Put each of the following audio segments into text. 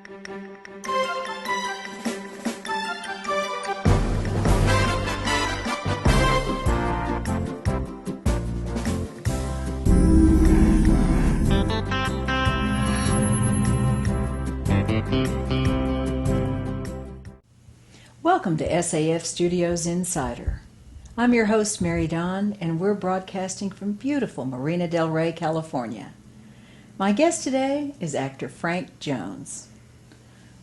Welcome to SAF Studios Insider. I'm your host, Mary Dawn, and we're broadcasting from beautiful Marina del Rey, California. My guest today is actor Frank Jones.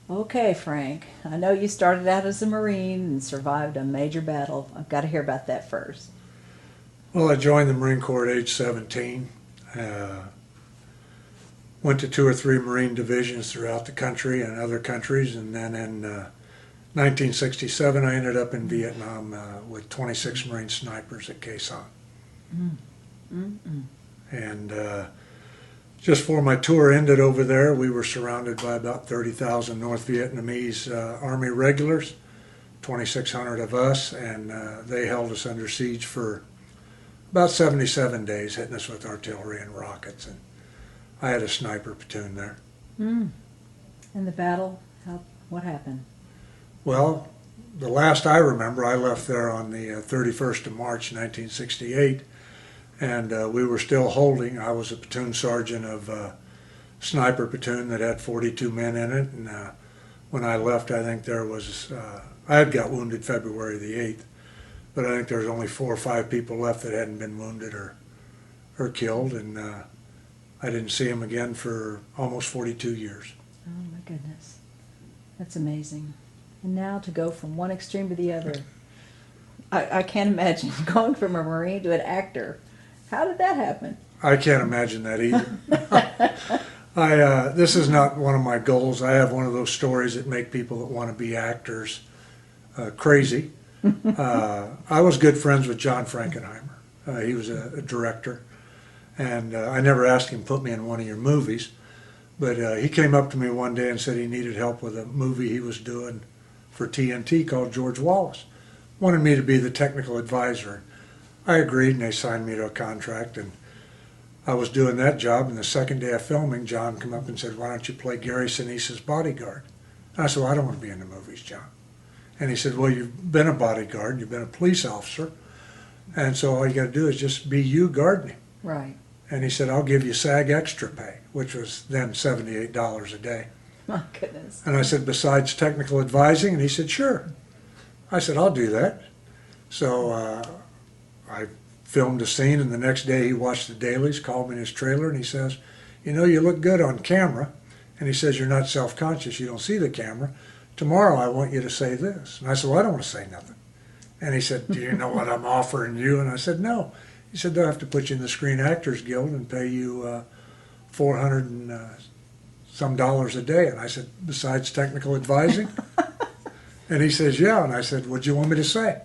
Okay, Frank, I know you started out as a Marine and survived a major battle. I've got to hear about that first. Well, I joined the Marine Corps at age 17. Went to 2 or 3 Marine divisions throughout the country and other countries, and then in 1967 I ended up in Vietnam with 26 Marine snipers at Khe Sanh. And just before my tour ended over there, we were surrounded by about 30,000 North Vietnamese Army regulars, 2,600 of us, and they held us under siege for about 77 days, hitting us with artillery and rockets. And I had a sniper platoon there. And the battle, what happened? Well, the last I remember, I left there on the 31st of March, 1968, and we were still holding. I was a platoon sergeant of a sniper platoon that had 42 men in it, and when I left, I think there was, I had got wounded February the 8th, but I think there was only 4 or 5 people left that hadn't been wounded or killed, and I didn't see them again for almost 42 years. Oh my goodness, that's amazing. And now to go from one extreme to the other. I can't imagine going from a Marine to an actor. How did that happen? I can't imagine that either. This is not one of my goals. I have one of those stories that make people that want to be actors crazy. I was good friends with John Frankenheimer. He was a director, and I never asked him to put me in one of your movies, but he came up to me one day and said he needed help with a movie he was doing for TNT called George Wallace. Wanted me to be the technical advisor. I agreed, and they signed me to a contract, and I was doing that job, and the second day of filming, John came up and said, "Why don't you play Gary Sinise's bodyguard?" And I said, "Well, I don't want to be in the movies, John." And he said, "Well, you've been a bodyguard, you've been a police officer, and so all you got to do is just be you guarding him." Right. And he said, "I'll give you SAG extra pay," which was then $78 a day. My goodness. And I said, "Besides technical advising?" And he said, "Sure." I said, "I'll do that." So I filmed a scene, and the next day he watched the dailies, called me in his trailer, and he says, "You know, you look good on camera." And he says, "You're not self-conscious, you don't see the camera. Tomorrow I want you to say this." And I said, "Well, I don't want to say nothing." And he said, "Do you know what I'm offering you?" And I said, "No." He said, "They'll have to put you in the Screen Actors Guild and pay you 400 and some dollars a day." And I said, "Besides technical advising?" And he says, "Yeah." And I said, "What do you want me to say?"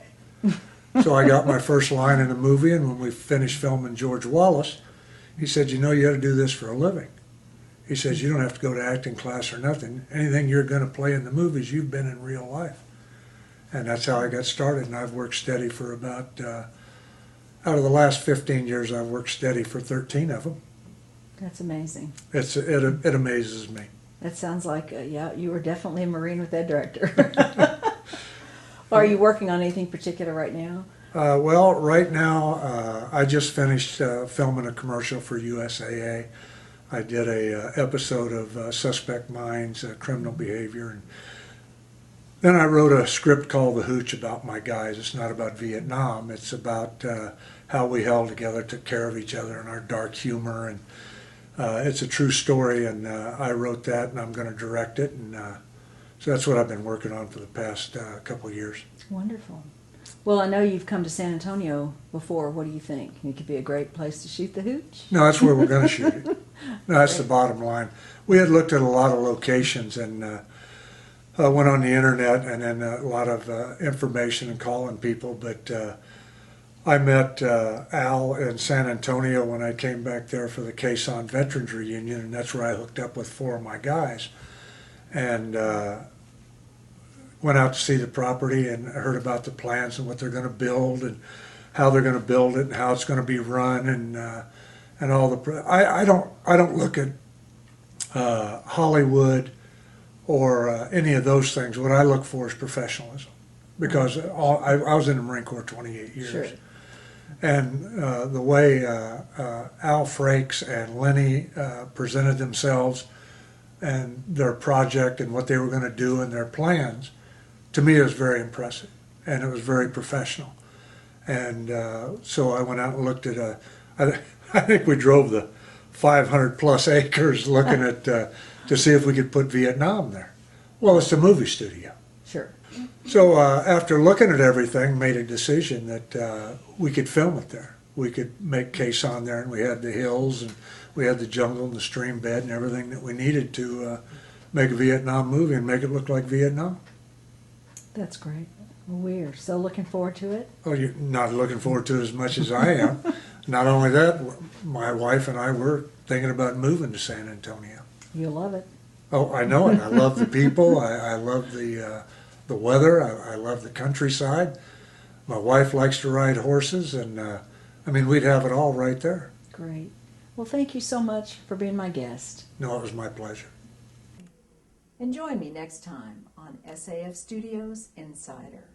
So I got my first line in the movie, and when we finished filming George Wallace, he said, "You know, you got to do this for a living." He says, "You don't have to go to acting class or nothing. Anything you're going to play in the movies, you've been in real life." And that's how I got started, and I've worked steady for about, out of the last 15 years, I've worked steady for 13 of them. That's amazing. It amazes me. That sounds like, yeah, you were definitely a Marine with that director. Are you working on anything particular right now? Well, right now, I just finished filming a commercial for USAA. I did a episode of Suspect Minds, Criminal Behavior, and then I wrote a script called The Hooch about my guys. It's not about Vietnam. It's about how we held together, took care of each other, and our dark humor. And it's a true story, and I wrote that, and I'm going to direct it. And so that's what I've been working on for the past couple of years. Wonderful. Well, I know you've come to San Antonio before. What do you think? It could be a great place to shoot The Hooch? No, that's where we're going to shoot it. No, that's the bottom line. We had looked at a lot of locations, and went on the internet, and then a lot of information and calling people, but I met Al in San Antonio when I came back there for the Khe Sanh Veterans Reunion, and that's where I hooked up with 4 of my guys, and went out to see the property and heard about the plans and what they're going to build and how they're going to build it and how it's going to be run, and all the. I don't look at Hollywood or any of those things. What I look for is professionalism, because I was in the Marine Corps 28 years. Sure. And the way Al Frakes and Lenny presented themselves and their project and what they were going to do and their plans, to me it was very impressive, and it was very professional. And so I went out and looked at I think we drove the 500 plus acres looking at to see if we could put Vietnam there. Well, it's a movie studio. Sure. So after looking at everything, made a decision that we could film it there. We could make case on there, and we had the hills, and we had the jungle and the stream bed and everything that we needed to make a Vietnam movie and make it look like Vietnam. That's great. Well, we are so looking forward to it. Oh, you're not looking forward to it as much as I am. Not only that, my wife and I were thinking about moving to San Antonio. You'll love it. Oh, I know it. I love the people. I love the weather. I love the countryside. My wife likes to ride horses, and I mean, we'd have it all right there. Great. Well, thank you so much for being my guest. No, it was my pleasure. And join me next time on SAF Studios Insider.